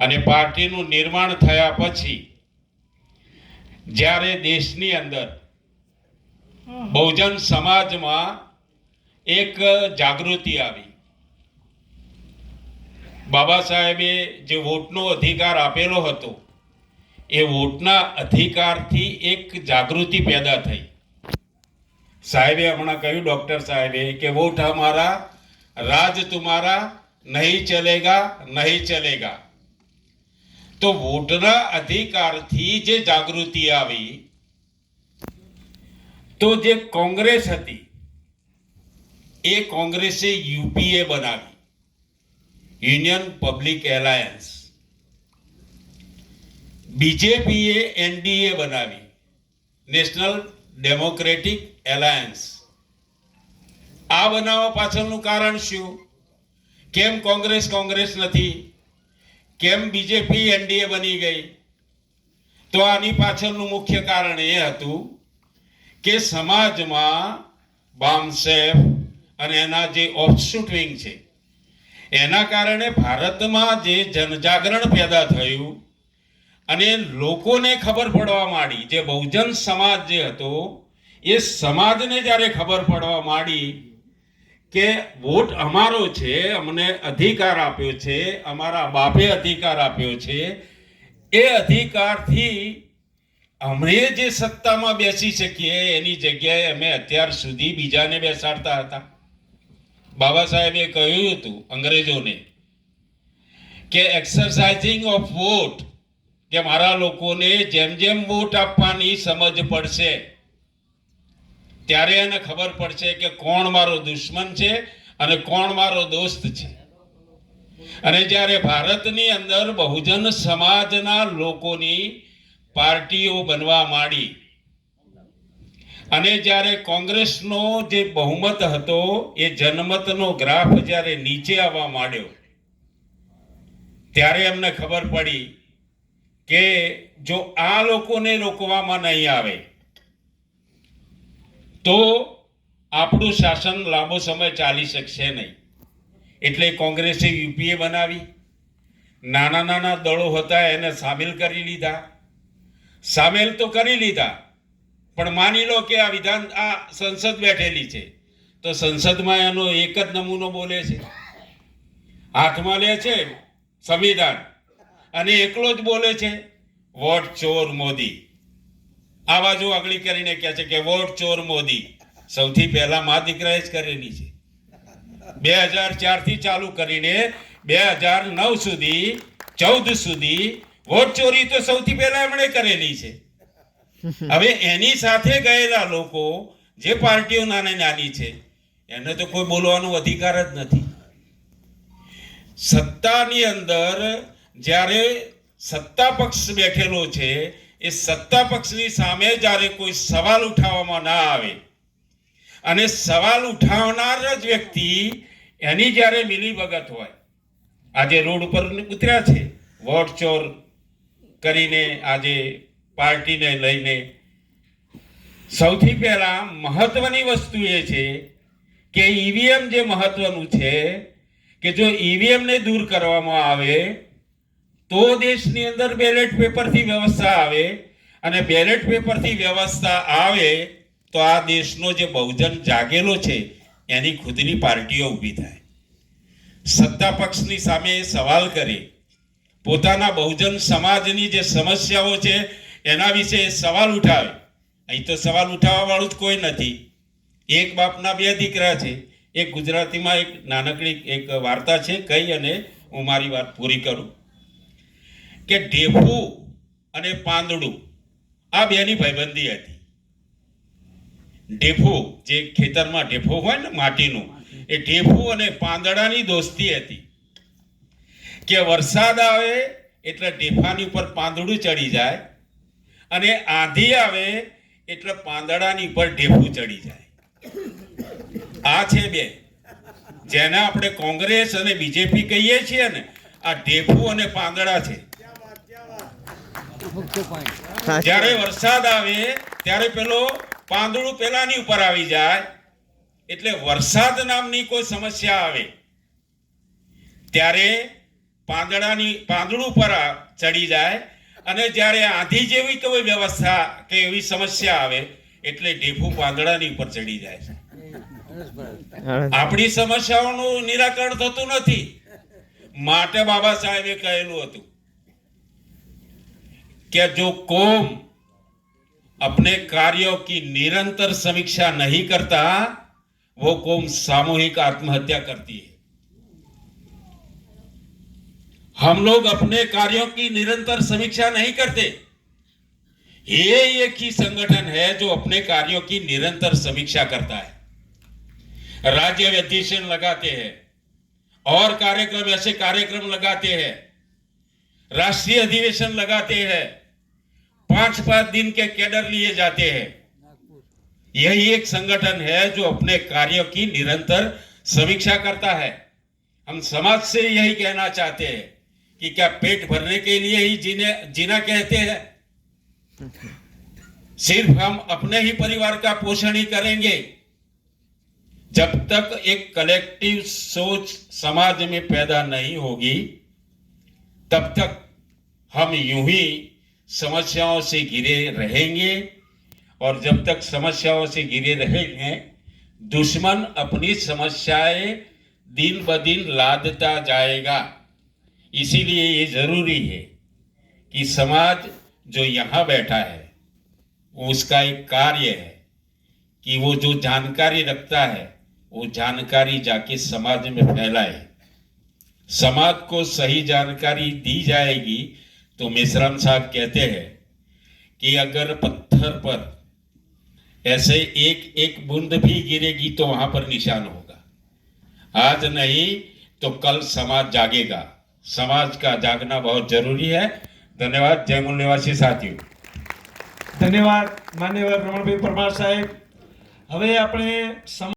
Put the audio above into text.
અને પાર્ટીનું નિર્માણ થયા પછી જ્યારે દેશની અંદર બહુજન સમાજમાં એક જાગૃતિ આવી, બાબા સાહેબે જે વોટનો અધિકાર આપેલો હતો એ વોટના અધિકારથી એક જાગૃતિ પેદા થઈ. સાહેબે હમણાં કહ્યું, ડૉક્ટર સાહેબે, કે વોટ હમારા રાજ તુમારા નહીં ચલેગા નહીં ચલેગા. તો વોટના અધિકારથી જે જાગૃતિ આવી, તો જે કોંગ્રેસ હતી એ કોંગ્રેસે યુપીએ બનાવી, યુનિયન પબ્લિક એલાયન્સ. બીજેપીએ એનડીએ બનાવી, નેશનલ ડેમોક્રેટિક એલાયન્સ. આ બનાવવા પાછળનું કારણ શું? કેમ કોંગ્રેસ નથી? કેમ બીજેપી એનડીએ બની ગઈ? તો આની પાછળનું મુખ્ય કારણ એ હતું કે સમાજમાં બામસેફ અને એના જે ઓફશૂટ વિંગ છે એના કારણે ભારતમાં જે જનજાગરણ પેદા થયું અને લોકોને ખબર પડવા માંડી, જે બહુજન સમાજ જે હતો એ સમાજને જ્યારે ખબર પડવા માંડી કે વોટ અમારો છે, અમને અધિકાર આપ્યો છે, અમારા બાપે અધિકાર આપ્યો છે, એ અધિકારથી અમે જે સત્તામાં બેસી શકીએ એની જગ્યાએ અમે અત્યાર સુધી બીજાને બેસાડતા હતા. બાબા સાહેબે કહ્યું હતું અંગ્રેજોને કે એક્સરસાઇઝિંગ ઓફ વોટ, કે મારા લોકોને જેમ જેમ વોટ આપવાની સમજ પડશે ત્યારે એને ખબર પડશે કે કોણ મારો દુશ્મન છે અને કોણ મારો દોસ્ત છે. અને જ્યારે ભારતની અંદર બહુજન સમાજના લોકોની પાર્ટીઓ બનવા માંડી અને જ્યારે કોંગ્રેસનો જે બહુમત હતો એ જનમતનો ગ્રાફ જ્યારે નીચે આવવા માંડ્યો ત્યારે એમને ખબર પડી કે જો આ લોકોને રોકવામાં નહીં આવે તો આપણું શાસન લાંબો સમય ચાલી શકશે નહીં. એટલે કોંગ્રેસે યુપીએ બનાવી, નાના નાના દળો હતા એને સામેલ કરી લીધા. સામેલ તો કરી લીધા, પણ માની લો કે આ સંસદ બેઠેલી છે તો સંસદમાં એનો એક જ નમૂનો બોલે છે, હાથમાં લે છે સંવિધાન અને એકલો જ બોલે છે વોટ ચોર મોદી. આ બાજુ આગળી કરીને કહે છે કે વોટ ચોર મોદી. સૌથી પહેલા મા દીકરાએ જ કરેલી છે. 2004 થી ચાલુ કરીને 2009 સુધી 14 સુધી વોટ ચોરી તો સૌથી પહેલા એમણે કરેલી છે. હવે એની સાથે ગયેલા લોકો, જે પાર્ટીઓ નાની નાની છે, એને તો કોઈ બોલવાનો અધિકાર જ નથી. સત્તાની અંદર જ્યારે સત્તા પક્ષ બેઠેલો છે એ સત્તા પક્ષની સામે જ્યારે કોઈ સવાલ ઉઠાવવામાં ના આવે અને સવાલ ઉઠાવનાર જ વ્યક્તિ એની જ્યારે મિલીભગત હોય, આજે રોડ ઉપર ઉતર્યા છે વોટ ચોર કરીને આજે પાર્ટીને લઈને, સૌથી પહેલા મહત્વની વસ્તુ એ છે કે ઈવીએમ જે મહત્વનું છે કે જો ઈવીએમને દૂર કરવામાં આવે તો દેશની અંદર બેલેટ પેપરથી વ્યવસ્થા આવે અને બેલેટ પેપરથી વ્યવસ્થા આવે તો આ દેશનો જે બહુજન જાગેલો છે એની ખુદની પાર્ટીઓ ઊભી થાય, સત્તા પક્ષની સામે સવાલ કરે, પોતાના બહુજન સમાજની જે સમસ્યાઓ છે એના વિશે સવાલ ઉઠાવે. અહીં તો સવાલ ઉઠાવવા વાળું જ કોઈ નથી. એક બાપના બે દીકરા છે. એક ગુજરાતીમાં એક નાનકડી એક વાર્તા છે, કહી અને હું મારી વાત પૂરી કરું કે ઢેફું અને પાંદડું આ બેની ભાઈબંધી હતી. ઢેફું જે ખેતરમાં ઢેફો હોય ને માટીનું, એ ઢેફું અને પાંદડાની દોસ્તી હતી કે વરસાદ આવે એટલે ઢેફાની ઉપર પાંદડું ચડી જાય અને આંધી આવે એટલે પાંદડાની ઉપર ઢેફું ચડી જાય. આ છે બે, જેને આપણે કોંગ્રેસ અને બીજેપી કહીએ છીએ ને, આ ઢેફું અને પાંદડા છે. જ્યારે વરસાદ આવે ત્યારે પેલો પાંદડું પેલાની ઉપર આવી જાય એટલે વરસાદ નામની કોઈ સમસ્યા આવે ત્યારે પાંદડું પર ચડી જાય અને જ્યારે આંધી જેવી કોઈ વ્યવસ્થા કે એવી સમસ્યા આવે એટલે ઢેફું પાંદડાની ઉપર ચડી જાય છે. આપણી સમસ્યાઓનું નિરાકરણ થતું નથી. માટે બાબા સાહેબે કહેલું હતું कि जो कौम अपने कार्यों की निरंतर समीक्षा नहीं करता वो कौम सामूहिक आत्महत्या करती है. हम लोग अपने कार्यों की निरंतर समीक्षा नहीं करते. ये एक ही संगठन है जो अपने कार्यों की निरंतर समीक्षा करता है. राज्य अधिवेशन लगाते हैं और कार्यक्रम ऐसे कार्यक्रम लगाते हैं, राष्ट्रीय अधिवेशन लगाते हैं, 5-5 दिन के कैडर लिए जाते हैं. यही एक संगठन है जो अपने कार्यों की निरंतर समीक्षा करता है. हम समाज से यही कहना चाहते हैं कि क्या पेट भरने के लिए ही जीना कहते हैं? सिर्फ हम अपने ही परिवार का पोषण ही करेंगे जब तक एक कलेक्टिव सोच समाज में पैदा नहीं होगी तब तक हम यूं ही समस्याओं से घिरे रहेंगे. और जब तक समस्याओं से घिरे रहेंगे दुश्मन अपनी समस्याएं दिन ब दिन लादता जाएगा. इसीलिए ये जरूरी है कि समाज जो यहाँ बैठा है उसका एक कार्य है कि वो जो जानकारी रखता है वो जानकारी जाके समाज में फैलाए. समाज को सही जानकारी दी जाएगी तो मेश्राम साहब कहते हैं कि अगर पत्थर पर ऐसे एक एक बूंद भी गिरेगी तो वहां पर निशान होगा. आज नहीं तो कल समाज जागेगा. समाज का जागना बहुत जरूरी है. धन्यवाद. जय मूल निवासी साथियों. धन्यवाद मान्यवर रमणભાઈ પરમાર સાહેબ. હવે આપણે